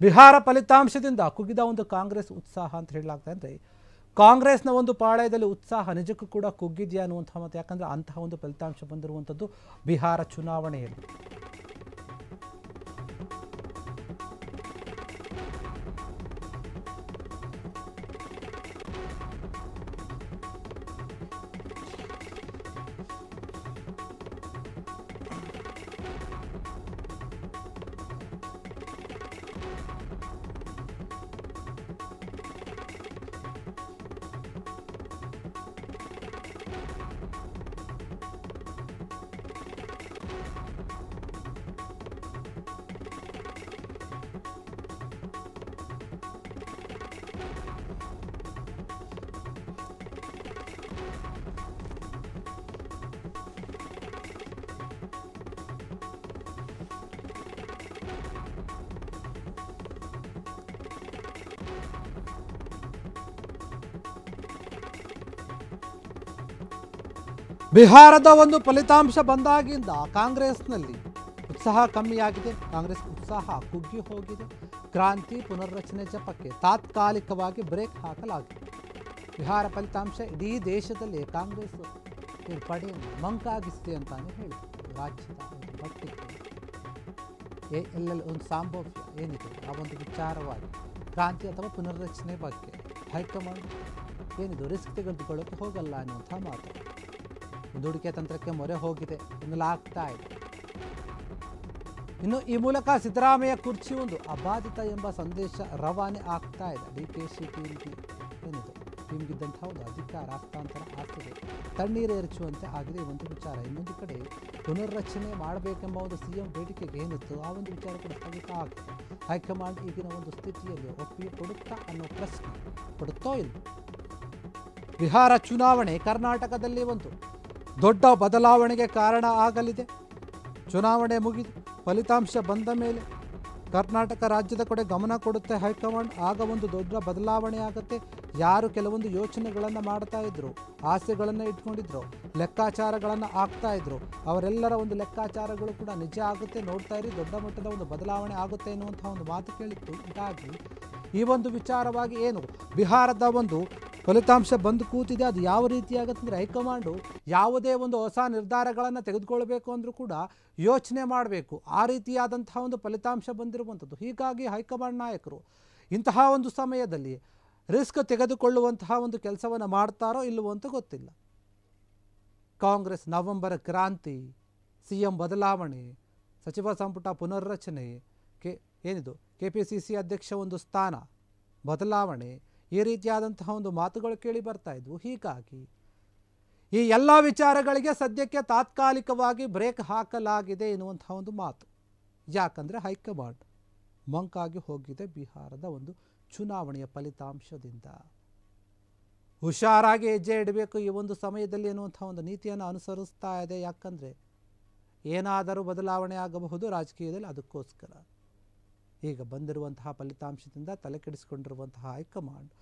ಬಿಹಾರ ಫಲಿತಾಂಶದಿಂದ ಕುಗ್ಗಿದ ಒಂದು ಕಾಂಗ್ರೆಸ್ ಉತ್ಸಾಹ ಅಂತ ಹೇಳಲಾಗ್ತದೆ. ಅಂದರೆ ಕಾಂಗ್ರೆಸ್ನ ಒಂದು ಪಾಳಯದಲ್ಲಿ ಉತ್ಸಾಹ ನಿಜಕ್ಕೂ ಕೂಡ ಕುಗ್ಗಿದೆಯಾ ಅನ್ನುವಂಥ ಮತ್ತು ಯಾಕಂದರೆ ಅಂತಹ ಒಂದು ಫಲಿತಾಂಶ ಬಂದಿರುವಂಥದ್ದು ಬಿಹಾರ ಚುನಾವಣೆಯಲ್ಲಿ. ಬಿಹಾರದ ಒಂದು ಫಲಿತಾಂಶ ಬಂದಾಗಿಂದ ಕಾಂಗ್ರೆಸ್ನಲ್ಲಿ ಉತ್ಸಾಹ ಕಮ್ಮಿಯಾಗಿದೆ. ಕಾಂಗ್ರೆಸ್ ಉತ್ಸಾಹ ಕುಗ್ಗಿ ಹೋಗಿದೆ. ಕ್ರಾಂತಿ ಪುನರ್ರಚನೆ ಜಪಕ್ಕೆ ತಾತ್ಕಾಲಿಕವಾಗಿ ಬ್ರೇಕ್ ಹಾಕಲಾಗಿದೆ. ಬಿಹಾರ ಫಲಿತಾಂಶ ಇಡೀ ದೇಶದಲ್ಲಿ ಕಾಂಗ್ರೆಸ್ ಪಡೆಯನ್ನು ಮಂಕಾಗಿಸಿದೆ ಅಂತಾನೆ ಹೇಳಿ ರಾಜ್ಯದ ಮಟ್ಟಿಗೆ ಎಲ್ಲೆಲ್ಲಿ ಒಂದು ಸಂಭಾವ್ಯ ಏನಿದೆ ಆ ಒಂದು ವಿಚಾರವಾಗಿ ಕ್ರಾಂತಿ ಅಥವಾ ಪುನರ್ರಚನೆ ಬಗ್ಗೆ ಹೈಕಮಾಂಡ್ ಏನಿದು ರಿಸ್ಕ್ ತೆಗೆದುಕೊಳ್ಳೋಕೆ ಹೋಗಲ್ಲ ಅನ್ನುವಂಥ ಮಾತು. ಮುಂದೂಡಿಕೆ ತಂತ್ರಕ್ಕೆ ಮೊರೆ ಹೋಗಿದೆ ಎನ್ನಲಾಗ್ತಾ ಇದೆ. ಇನ್ನು ಈ ಮೂಲಕ ಸಿದ್ದರಾಮಯ್ಯ ಕುರ್ಚಿ ಒಂದು ಅಬಾಧಿತ ಎಂಬ ಸಂದೇಶ ರವಾನೆ ಆಗ್ತಾ ಇದೆ. DKಶಿ ಟೀಮ್ಗಿದ್ದಂಥ ಒಂದು ಅಧಿಕಾರ ಹಸ್ತಾಂತರ ಆಗ್ತಿದೆ. ತಣ್ಣೀರು ಎರಚುವಂತೆ ಆಗಿದೆ ಈ ಒಂದು ವಿಚಾರ. ಇನ್ನೊಂದು ಕಡೆ ಪುನರ್ರಚನೆ ಮಾಡಬೇಕೆಂಬ ಒಂದು CM ಬೇಡಿಕೆಗೆ ಏನಿತ್ತು ಆ ಒಂದು ವಿಚಾರ ಕೂಡ ಸ್ಥಗಿತ ಆಗಿದೆ. ಹೈಕಮಾಂಡ್ ಈಗಿನ ಒಂದು ಸ್ಥಿತಿಯಲ್ಲಿ ಒಪ್ಪಿಗೆ ಕೊಡುತ್ತಾ ಅನ್ನೋ ಪ್ರಶ್ನೆ ಕೊಡುತ್ತೋ ಇಲ್ಲ. ಬಿಹಾರ ಚುನಾವಣೆ ಕರ್ನಾಟಕದಲ್ಲಿ ಒಂದು ದೊಡ್ಡ ಬದಲಾವಣೆಗೆ ಕಾರಣ ಆಗಲಿದೆ. ಚುನಾವಣೆ ಮುಗಿದು ಫಲಿತಾಂಶ ಬಂದ ಮೇಲೆ ಕರ್ನಾಟಕ ರಾಜ್ಯದ ಕಡೆ ಗಮನ ಕೊಡುತ್ತೆ ಹೈಕಮಾಂಡ್. ಆಗ ಒಂದು ದೊಡ್ಡ ಬದಲಾವಣೆ ಆಗುತ್ತೆ. ಯಾರು ಕೆಲವೊಂದು ಯೋಚನೆಗಳನ್ನು ಮಾಡ್ತಾ ಇದ್ರು, ಆಸೆಗಳನ್ನು ಇಟ್ಕೊಂಡಿದ್ರು, ಲೆಕ್ಕಾಚಾರಗಳನ್ನು ಆಗ್ತಾ ಇದ್ರು, ಅವರೆಲ್ಲರ ಒಂದು ಲೆಕ್ಕಾಚಾರಗಳು ಕೂಡ ನಿಜ ಆಗುತ್ತೆ. ನೋಡ್ತಾ ಇರಿ, ದೊಡ್ಡ ಮಟ್ಟದ ಒಂದು ಬದಲಾವಣೆ ಆಗುತ್ತೆ ಎನ್ನುವಂಥ ಒಂದು ಮಾತು ಕೇಳಿತ್ತು. ಹೀಗಾಗಿ ಈ ಒಂದು ವಿಚಾರವಾಗಿ ಏನು ಬಿಹಾರದ ಒಂದು ಫಲಿತಾಂಶ ಬಂದು ಕೂತಿದೆ, ಅದು ಯಾವ ರೀತಿಯಾಗುತ್ತೆ ಅಂದರೆ ಹೈಕಮಾಂಡು ಯಾವುದೇ ಒಂದು ಹೊಸ ನಿರ್ಧಾರಗಳನ್ನು ತೆಗೆದುಕೊಳ್ಬೇಕು ಅಂದರೂ ಕೂಡ ಯೋಚನೆ ಮಾಡಬೇಕು. ಆ ರೀತಿಯಾದಂತಹ ಒಂದು ಫಲಿತಾಂಶ ಬಂದಿರುವಂಥದ್ದು. ಹೀಗಾಗಿ ಹೈಕಮಾಂಡ್ ನಾಯಕರು ಇಂತಹ ಒಂದು ಸಮಯದಲ್ಲಿ ರಿಸ್ಕ್ ತೆಗೆದುಕೊಳ್ಳುವಂತಹ ಒಂದು ಕೆಲಸವನ್ನು ಮಾಡ್ತಾರೋ ಇಲ್ಲವೋ ಅಂತ ಗೊತ್ತಿಲ್ಲ. ಕಾಂಗ್ರೆಸ್ ನವೆಂಬರ್ ಕ್ರಾಂತಿ, CM ಬದಲಾವಣೆ, ಸಚಿವ ಸಂಪುಟ ಪುನರ್ರಚನೆ, ಏನಿದು KPCC ಅಧ್ಯಕ್ಷ ಒಂದು ಸ್ಥಾನ ಬದಲಾವಣೆ, ಈ ರೀತಿಯಾದಂತಹ ಒಂದು ಮಾತುಗಳು ಕೇಳಿ ಬರ್ತಾ ಇದ್ವು. ಹೀಗಾಗಿ ಈ ಎಲ್ಲ ವಿಚಾರಗಳಿಗೆ ಸದ್ಯಕ್ಕೆ ತಾತ್ಕಾಲಿಕವಾಗಿ ಬ್ರೇಕ್ ಹಾಕಲಾಗಿದೆ ಎನ್ನುವಂತಹ ಒಂದು ಮಾತು. ಯಾಕಂದರೆ ಹೈಕಮಾಂಡ್ ಮಂಕಾಗಿ ಹೋಗಿದೆ ಬಿಹಾರದ ಒಂದು ಚುನಾವಣೆಯ ಫಲಿತಾಂಶದಿಂದ. ಹುಷಾರಾಗಿ ಹೆಜ್ಜೆ ಇಡಬೇಕು ಈ ಒಂದು ಸಮಯದಲ್ಲಿ ಎನ್ನುವಂಥ ಒಂದು ನೀತಿಯನ್ನು ಅನುಸರಿಸ್ತಾ ಇದೆ. ಯಾಕಂದರೆ ಏನಾದರೂ ಬದಲಾವಣೆ ಆಗಬಹುದು ರಾಜಕೀಯದಲ್ಲಿ. ಅದಕ್ಕೋಸ್ಕರ ಈಗ ಬಂದಿರುವಂತಹ ಫಲಿತಾಂಶದಿಂದ ತಲೆ ಕೆಡಿಸಿಕೊಂಡಿರುವಂತಹ ಹೈಕಮಾಂಡ್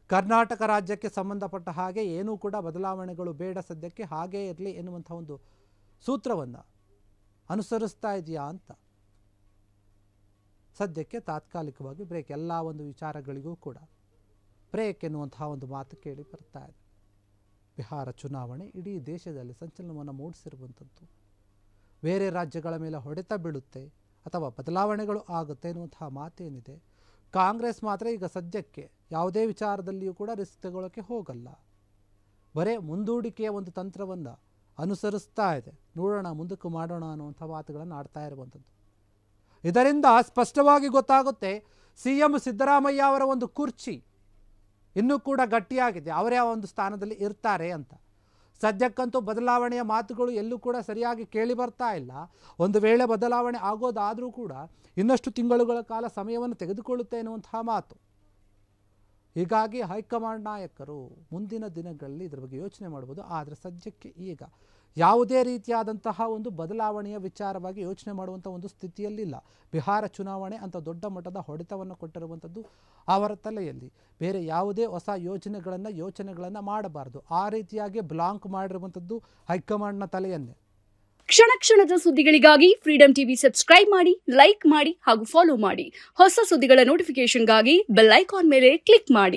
ಕರ್ನಾಟಕ ರಾಜ್ಯಕ್ಕೆ ಸಂಬಂಧಪಟ್ಟ ಹಾಗೆ ಏನೂ ಕೂಡ ಬದಲಾವಣೆಗಳು ಬೇಡ, ಸದ್ಯಕ್ಕೆ ಹಾಗೇ ಇರಲಿ ಎನ್ನುವಂಥ ಒಂದು ಸೂತ್ರವನ್ನು ಅನುಸರಿಸ್ತಾ ಇದೆಯಾ ಅಂತ. ಸದ್ಯಕ್ಕೆ ತಾತ್ಕಾಲಿಕವಾಗಿ ಬ್ರೇಕ್, ಎಲ್ಲ ಒಂದು ವಿಚಾರಗಳಿಗೂ ಕೂಡ ಬ್ರೇಕ್ ಎನ್ನುವಂತಹ ಒಂದು ಮಾತು ಕೇಳಿ ಬರ್ತಾ ಇದೆ. ಬಿಹಾರ ಚುನಾವಣೆ ಇಡೀ ದೇಶದಲ್ಲಿ ಸಂಚಲನವನ್ನು ಮೂಡಿಸಿರುವಂಥದ್ದು. ಬೇರೆ ರಾಜ್ಯಗಳ ಮೇಲೆ ಹೊಡೆತ ಬೀಳುತ್ತೆ ಅಥವಾ ಬದಲಾವಣೆಗಳು ಆಗುತ್ತೆ ಎನ್ನುವಂತಹ ಮಾತೇನಿದೆ. ಕಾಂಗ್ರೆಸ್ ಮಾತ್ರ ಈಗ ಸದ್ಯಕ್ಕೆ ಯಾವುದೇ ವಿಚಾರದಲ್ಲಿಯೂ ಕೂಡ ರಿಸ್ಕ್ ತಗೊಳ್ಳೋಕ್ಕೆ ಹೋಗಲ್ಲ. ಬರೇ ಮುಂದೂಡಿಕೆಯ ಒಂದು ತಂತ್ರವನ್ನು ಅನುಸರಿಸ್ತಾ ಇದೆ. ನೋಡೋಣ, ಮುಂದಕ್ಕೆ ಮಾಡೋಣ ಅನ್ನುವಂಥ ಮಾತುಗಳನ್ನು ಆಡ್ತಾ ಇರುವಂಥದ್ದು. ಇದರಿಂದ ಸ್ಪಷ್ಟವಾಗಿ ಗೊತ್ತಾಗುತ್ತೆ CM ಸಿದ್ದರಾಮಯ್ಯ ಅವರ ಒಂದು ಕುರ್ಚಿ ಇನ್ನೂ ಕೂಡ ಗಟ್ಟಿಯಾಗಿದೆ. ಅವರೇ ಆ ಒಂದು ಸ್ಥಾನದಲ್ಲಿ ಇರ್ತಾರೆ ಅಂತ. ಸದ್ಯಕ್ಕಂತೂ ಬದಲಾವಣೆಯ ಮಾತುಗಳು ಎಲ್ಲೂ ಕೂಡ ಸರಿಯಾಗಿ ಕೇಳಿ ಬರ್ತಾ ಇಲ್ಲ. ಒಂದು ವೇಳೆ ಬದಲಾವಣೆ ಆಗೋದಾದರೂ ಕೂಡ ಇನ್ನಷ್ಟು ತಿಂಗಳುಗಳ ಕಾಲ ಸಮಯವನ್ನು ತೆಗೆದುಕೊಳ್ಳುತ್ತೆ ಎನ್ನುವಂತಹ ಮಾತು. ಹೀಗಾಗಿ ಹೈಕಮಾಂಡ್ ನಾಯಕರು ಮುಂದಿನ ದಿನಗಳಲ್ಲಿ ಇದರ ಬಗ್ಗೆ ಯೋಚನೆ ಮಾಡ್ಬೋದು. ಆದರೆ ಸದ್ಯಕ್ಕೆ ಈಗ ಯಾವುದೇ ರೀತಿಯಾದಂತಹ ಒಂದು ಬದಲಾವಣೆಯ ವಿಚಾರವಾಗಿ ಯೋಚನೆ ಮಾಡುವಂಥ ಒಂದು ಸ್ಥಿತಿಯಲ್ಲಿಲ್ಲ. ಬಿಹಾರ ಚುನಾವಣೆ ಅಂತ ದೊಡ್ಡ ಮಟ್ಟದ ಹೊಡೆತವನ್ನು ಕೊಟ್ಟಿರುವಂಥದ್ದು ಅವರ ತಲೆಯಲ್ಲಿ. ಬೇರೆ ಯಾವುದೇ ಹೊಸ ಯೋಚನೆಗಳನ್ನು ಮಾಡಬಾರ್ದು. ಆ ರೀತಿಯಾಗಿ ಬ್ಲಾಂಕ್ ಮಾಡಿರುವಂಥದ್ದು ಹೈಕಮಾಂಡ್ನ ತಲೆಯನ್ನೇ. ಕ್ಷಣ ಕ್ಷಣದ ಸುದ್ದಿಗಳಿಗಾಗಿ ಫ್ರೀಡಂ ಟಿವಿ ಸಬ್ಸ್ಕ್ರೈಬ್ ಮಾಡಿ, ಲೈಕ್ ಮಾಡಿ ಹಾಗೂ ಫಾಲೋ ಮಾಡಿ. ಹೊಸ ಸುದ್ದಿಗಳ ನೋಟಿಫಿಕೇಶನ್ಗಾಗಿ ಬೆಲ್ ಐಕಾನ್ ಮೇಲೆ ಕ್ಲಿಕ್ ಮಾಡಿ.